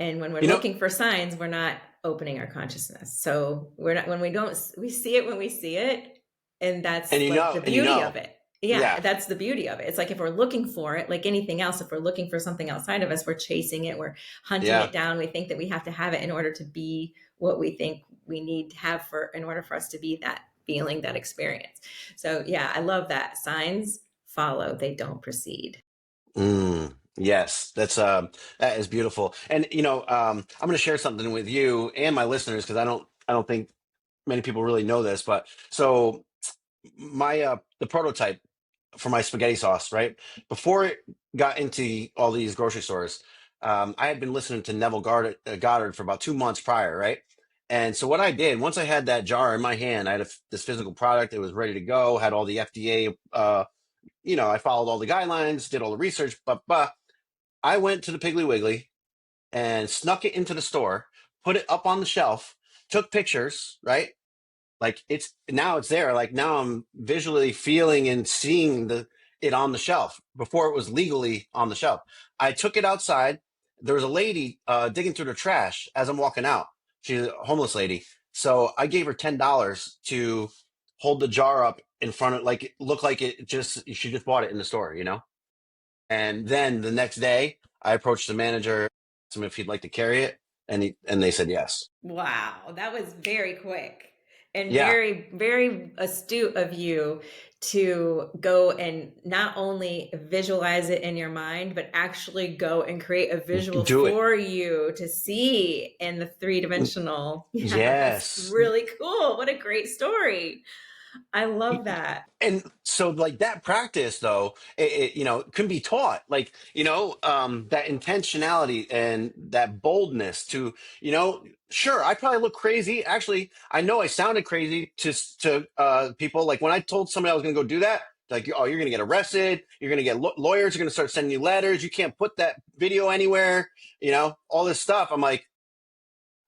And when we're You know, looking for signs, we're not opening our consciousness. So we're not, when we don't, we see it when we see it. And and that's you like know, the and you beauty of know, it. Yeah, yeah, that's the beauty of it. It's like if we're looking for it, like anything else, if we're looking for something outside of us, we're chasing it, we're hunting yeah, it down. We think that we have to have it in order to be what we think we need to have for in order for us to be that feeling, that experience. So yeah, I love that. Signs follow, they don't precede. yes, that is beautiful. And I'm going to share something with you and my listeners because I don't think many people really know this, but so my the prototype for my spaghetti sauce, right? Before it got into all these grocery stores, I had been listening to Goddard for about 2 months prior, right? And so what I did, once I had that jar in my hand, I had this physical product. It was ready to go, had all the FDA, I followed all the guidelines, did all the research, but I went to the Piggly Wiggly and snuck it into the store, put it up on the shelf, took pictures, right? Like it's there. Like now I'm visually feeling and seeing it on the shelf before it was legally on the shelf. I took it outside. There was a lady digging through the trash as I'm walking out. She's a homeless lady. So I gave her $10 to hold the jar up in front of like it looked like she just bought it in the store. And then the next day I approached the manager, asked him if he'd like to carry it, and they said yes. Wow, that was very quick and Yeah, very, very astute of you to go and not only visualize it in your mind, but actually go and create a visual do it. for you to see in the three-dimensional. Yeah, that's Yes. really cool. What a great story. I love that. And so like that practice though, it can be taught, like, that intentionality and that boldness to, sure, I probably look crazy. Actually, I know I sounded crazy to people. Like when I told somebody I was going to go do that, like, oh, you're going to get arrested. You're going to get lawyers are going to start sending you letters. You can't put that video anywhere, all this stuff. I'm like,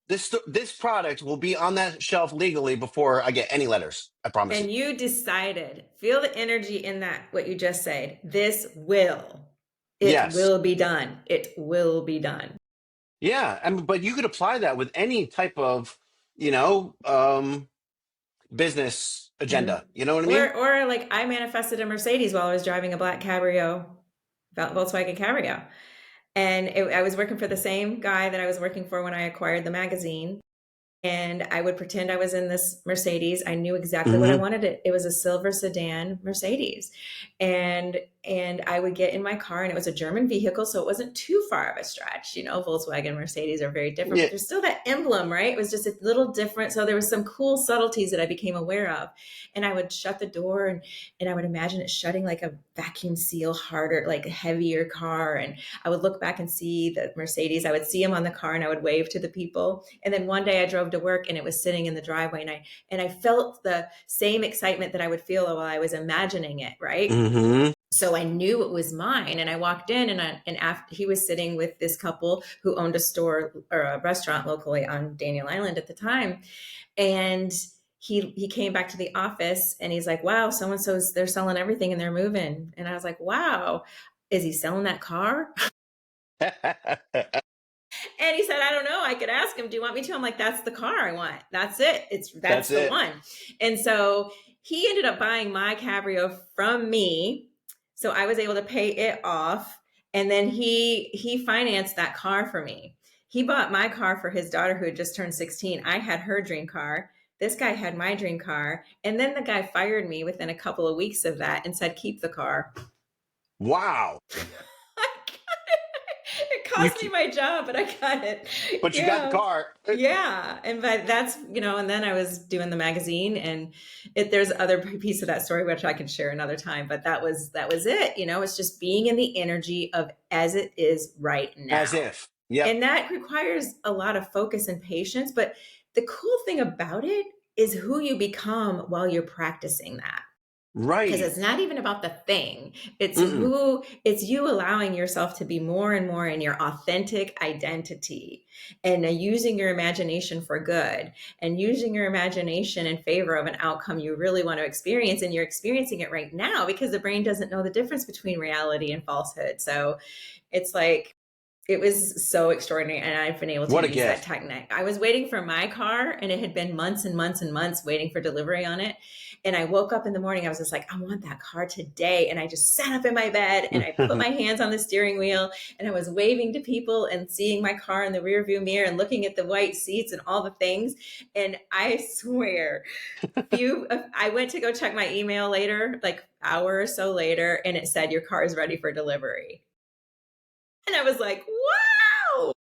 this product will be on that shelf legally before I get any letters. I promise you. And you decided, feel the energy in that, what you just said. It Yes. will be done. It will be done. Yeah. But you could apply that with any type of, you know, um, business Mhm. agenda. You know what I mean? Or like I manifested a Mercedes while I was driving a black Cabrio, Volkswagen Cabrio. And I was working for the same guy that I was working for when I acquired the magazine. and I would pretend I was in this Mercedes. I knew exactly what I Hmm. wanted. It was a silver sedan Mercedes. And I would get in my car, and it was a German vehicle, so it wasn't too far of a stretch. You know, Volkswagen, Mercedes are very different, but Yeah. there's still that emblem, right? It was just a little different. So there was some cool subtleties that I became aware of. And I would shut the door, and I would imagine it shutting like a vacuum seal harder, like a heavier car. And I would look back and see the Mercedes. I would see him on the car, and I would wave to the people. And then one day I drove to work, and it was sitting in the driveway, and I felt the same excitement that I would feel while I was imagining it, right? Hmm. So I knew it was mine, and I walked in, and after he was sitting with this couple who owned a store or a restaurant locally on Daniel Island at the time, and he came back to the office, and he's like, "Wow, so and so's they're selling everything and they're moving." And I was like, "Wow, is he selling that car?" And he said, "I don't know. I could ask him. Do you want me to?" I'm like, "That's the car I want. That's it. That's That's the it. one." And so he ended up buying my Cabrio from me. So I was able to pay it off. And then he financed that car for me. He bought my car for his daughter who had just turned 16. I had her dream car. This guy had my dream car. And then the guy fired me within a couple of weeks of that and said, "Keep the car." Wow. It You, cost me my job, but I got it. but you got the Yeah. car. Yeah. And but that's, and then I was doing the magazine, and there's other piece of that story which I can share another time, but that was it. It's just being in the energy of as it is right As now. if. Yep. And that requires a lot of focus and patience, but the cool thing about it is who you become while you're practicing that, because Right. it's not even about the thing. It's Mm-mm. it's you allowing yourself to be more and more in your authentic identity, and using your imagination for good, and using your imagination in favor of an outcome you really want to experience. And you're experiencing it right now because the brain doesn't know the difference between reality and falsehood. So it's like, it was so extraordinary, and I've been able to What a use that gift. technique. I was waiting for my car, and it had been months and months and months waiting for delivery on it. And I woke up in the morning, I was just like, "I want that car today." And I just sat up in my bed, and I put my hands on the steering wheel, and I was waving to people and seeing my car in the rearview mirror and looking at the white seats and all the things. And I swear, I went to go check my email later, like hour or so later, and it said, "Your car is ready for delivery." And I was like, wow.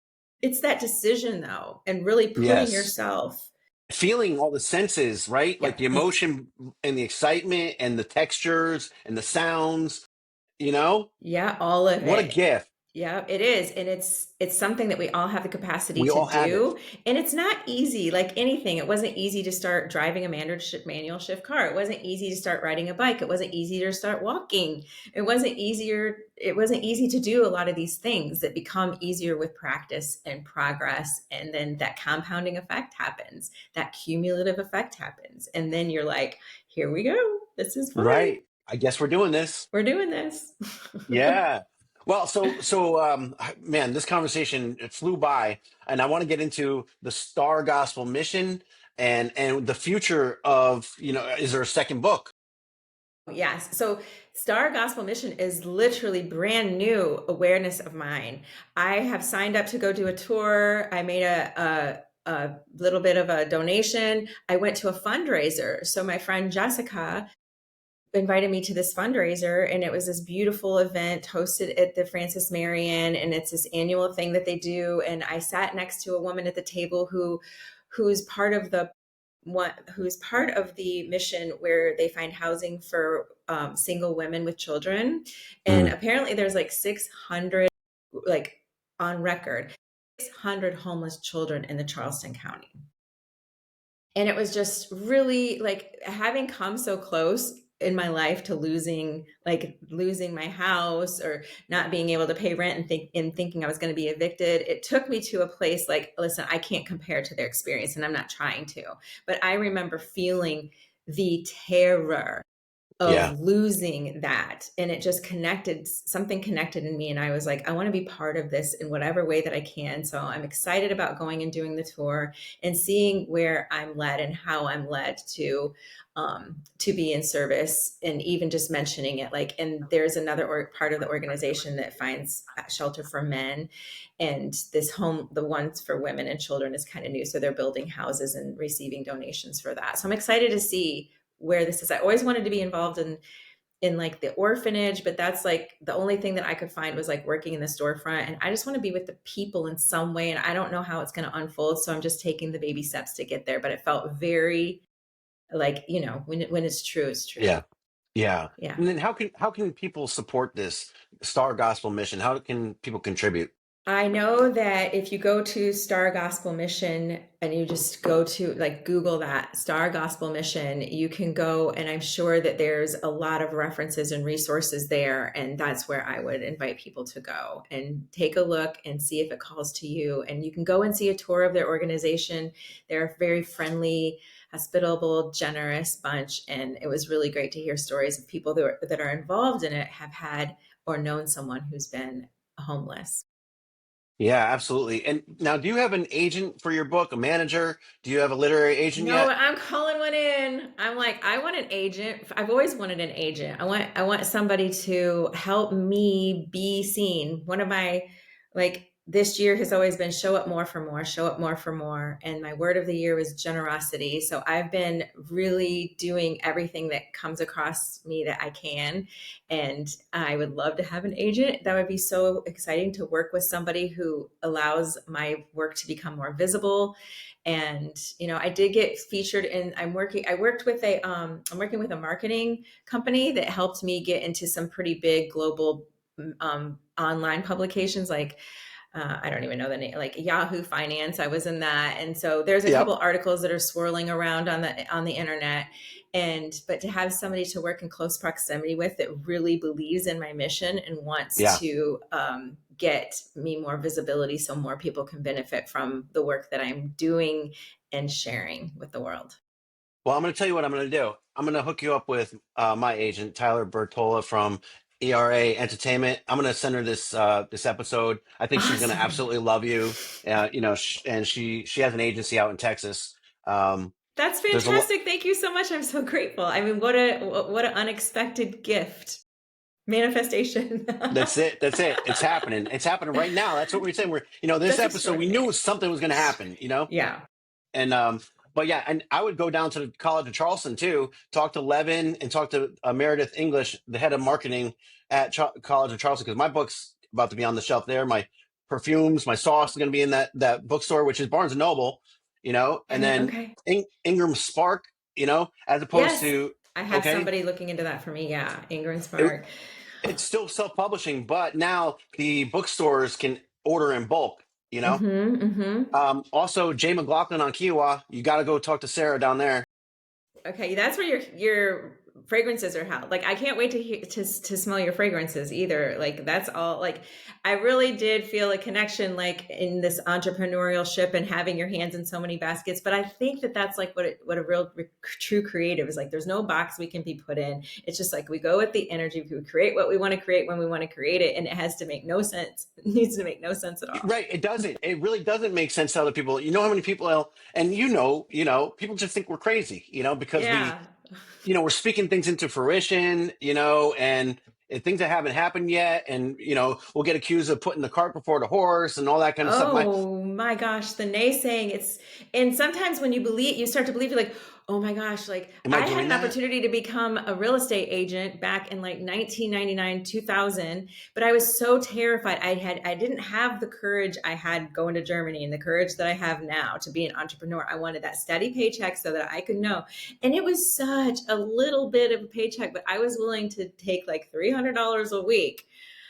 It's that decision though, and really putting Yes. yourself. Feeling all the senses, right? Like Yep. the emotion and the excitement and the textures and the sounds, you know? Yeah, all of What a it. gift. Yeah, it is. And it's something that we all have the capacity We to all have it. do. And it's not easy, like anything. It wasn't easy to start driving a manual shift car. It wasn't easy to start riding a bike. It wasn't easy to start walking. It wasn't easy to do a lot of these things that become easier with practice and progress. And then that compounding effect happens. That cumulative effect happens. And then you're like, here we go. This is fun. Right. I guess we're doing this. We're doing this. Yeah. Well, man, this conversation, it flew by, and I want to get into the Star Gospel mission and the future of, is there a second book? Yes. So Star Gospel Mission is literally brand new awareness of mine. I have signed up to go do a tour. I made a little bit of a donation. I went to a fundraiser. So my friend Jessica invited me to this fundraiser, and it was this beautiful event hosted at the Francis Marion, and it's this annual thing that they do. And I sat next to a woman at the table who's part of the mission where they find housing for single women with children. And Mm. apparently there's like 600, like on record, 600 homeless children in the Charleston County. And it was just really like, having come so close in my life to losing my house, or not being able to pay rent, and thinking I was going to be evicted. It took me to a place like, listen, I can't compare to their experience, and I'm not trying to, but I remember feeling the terror Yeah. of losing that. And it just connected, something connected in me. And I was like, I want to be part of this in whatever way that I can. So I'm excited about going and doing the tour and seeing where I'm led and how I'm led to be in service, and even just mentioning it. Like, and there's another part of the organization that finds shelter for men, and this home, the ones for women and children, is kind of new. So they're building houses and receiving donations for that. So I'm excited to see where this is. I always wanted to be involved in like the orphanage, but that's like the only thing that I could find was like working in the storefront. And I just want to be with the people in some way. And I don't know how it's going to unfold. So I'm just taking the baby steps to get there. But it felt very like, when it's true, it's true. Yeah. Yeah. Yeah. And then how can people support this Star Gospel mission? How can people contribute? I know that if you go to Star Gospel Mission and you just go to like Google that Star Gospel Mission, you can go, and I'm sure that there's a lot of references and resources there. And that's where I would invite people to go and take a look and see if it calls to you. And you can go and see a tour of their organization. They're a very friendly, hospitable, generous bunch. And it was really great to hear stories of people that are involved in it, have had or known someone who's been homeless. Yeah, absolutely. And now, do you have an agent for your book, a manager? Do you have a literary agent No, yet? I'm calling one in. I'm like, I want an agent. I've always wanted an agent. I want somebody to help me be seen. One of my, like, this year has always been show up more for more, show up more for more. And my word of the year was generosity. So I've been really doing everything that comes across me that I can. And I would love to have an agent. That would be so exciting, to work with somebody who allows my work to become more visible. And I did get featured in, I'm working with a marketing company that helped me get into some pretty big global online publications, like I don't even know the name, like Yahoo Finance. I was in that. And so there's a Yep. couple articles that are swirling around on the internet. And but to have somebody to work in close proximity with that really believes in my mission and wants Yeah. to get me more visibility so more people can benefit from the work that I'm doing and sharing with the world. Well, I'm going to tell you what I'm going to do. I'm going to hook you up with my agent, Tyler Bertola from ERA Entertainment. I'm going to send her this episode. I think she's going to Awesome. absolutely love you. And she has an agency out in Texas. Um, That's there's a lot. fantastic. Thank you so much. I'm so grateful. I mean, what an unexpected gift. Manifestation. That's it. That's it. It's happening. It's happening right now. That's what we're saying. This That's episode, we knew extraordinary. something was going to happen. Yeah. And but yeah, and I would go down to the College of Charleston too, talk to Levin and talk to Meredith English, the head of marketing at College of Charleston, because my book's about to be on the shelf there. My perfumes, my sauce is going to be in that bookstore, which is Barnes and Noble, and then Okay. Ingram Spark, as opposed Yes. to I have okay, somebody looking into that for me. Yeah. Ingram it, Spark. it's still self-publishing, but now the bookstores can order in bulk, you know. Mm-hmm. Mm-hmm. Also, Jay McLaughlin on Kiowa. You got to go talk to Sarah down there. Okay, that's where your fragrances are held. Like I can't wait to smell your fragrances either. Like that's all. Like I really did feel a connection, like in this entrepreneurial ship and having your hands in so many baskets. But I think that that's like what a real true creative is like. There's no box we can be put in. It's just like we go with the energy. We create what we want to create when we want to create it, and it has to make no sense. It needs to make no sense at all. Right. It doesn't. It really doesn't make sense to other people. You know how many people, and people just think we're crazy, because Yeah. we're speaking things into fruition, and things that haven't happened yet. And, we'll get accused of putting the cart before the horse and all that kind of stuff. Oh my gosh, the naysaying. And sometimes when you start to believe, you're like, oh my gosh, like Am I I had doing an that? opportunity to become a real estate agent back in like 1999, 2000, but I was so terrified. I didn't have the courage I had going to Germany and the courage that I have now to be an entrepreneur. I wanted that steady paycheck so that I could know. And it was such a little bit of a paycheck, but I was willing to take like $300 a week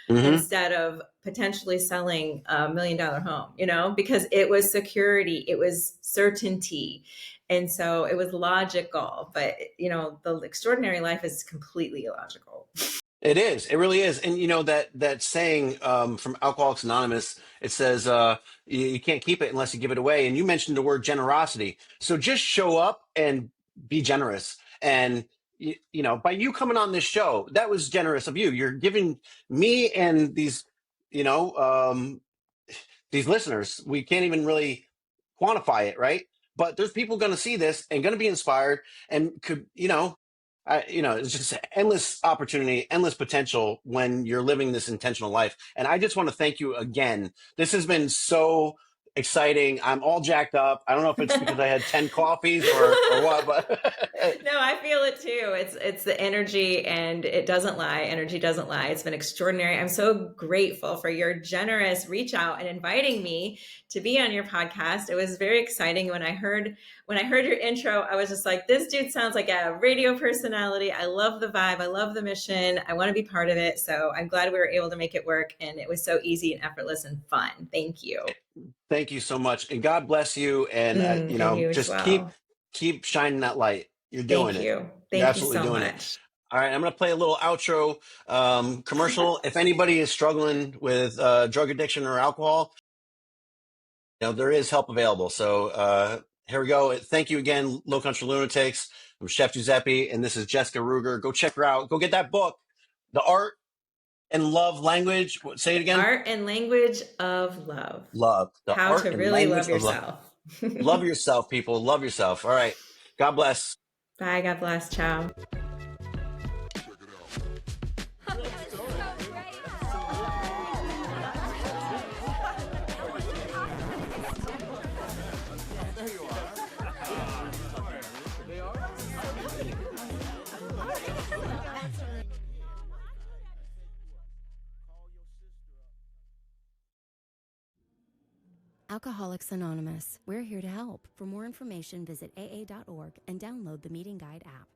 Hmm. instead of potentially selling $1 million home, because it was security, it was certainty. And so it was logical, but the extraordinary life is completely illogical. It is. It really is. And that saying from Alcoholics Anonymous, it says you can't keep it unless you give it away. And you mentioned the word generosity. So just show up and be generous. And by you coming on this show, that was generous of you. You're giving me and these, you know, these listeners, we can't even really quantify it, right? But there's people going to see this and going to be inspired and could, it's just endless opportunity, endless potential when you're living this intentional life. And I just want to thank you again. This has been so exciting. I'm all jacked up. I don't know if it's because I had 10 coffees or what, but No, I feel it too. It's the energy, and it doesn't lie. Energy doesn't lie. It's been extraordinary. I'm so grateful for your generous reach out and inviting me to be on your podcast. It was very exciting. When I heard your intro, I was just like, this dude sounds like a radio personality. I love the vibe. I love the mission. I want to be part of it. So I'm glad we were able to make it work, and it was so easy and effortless and fun. Thank you. thank you so much. And God bless you. And, And you as just well. keep shining that light. You're doing Thank it. you. You're Thank you absolutely so doing it. much. All right, I'm going to play a little outro commercial. If anybody is struggling with drug addiction or alcohol, there is help available. So here we go. Thank you again, Low Country Lunatics. I'm Chef Giuseppe, and this is Jessica Rueger. Go check her out. Go get that book, The Art and Love Language. Say it again. Art and Language of Love. Love. The How Art to and really Language love of Love. yourself. Love yourself, people. Love yourself. All right. God bless. Bye. God bless. Ciao. Alcoholics Anonymous. We're here to help. For more information, visit aa.org and download the Meeting Guide app.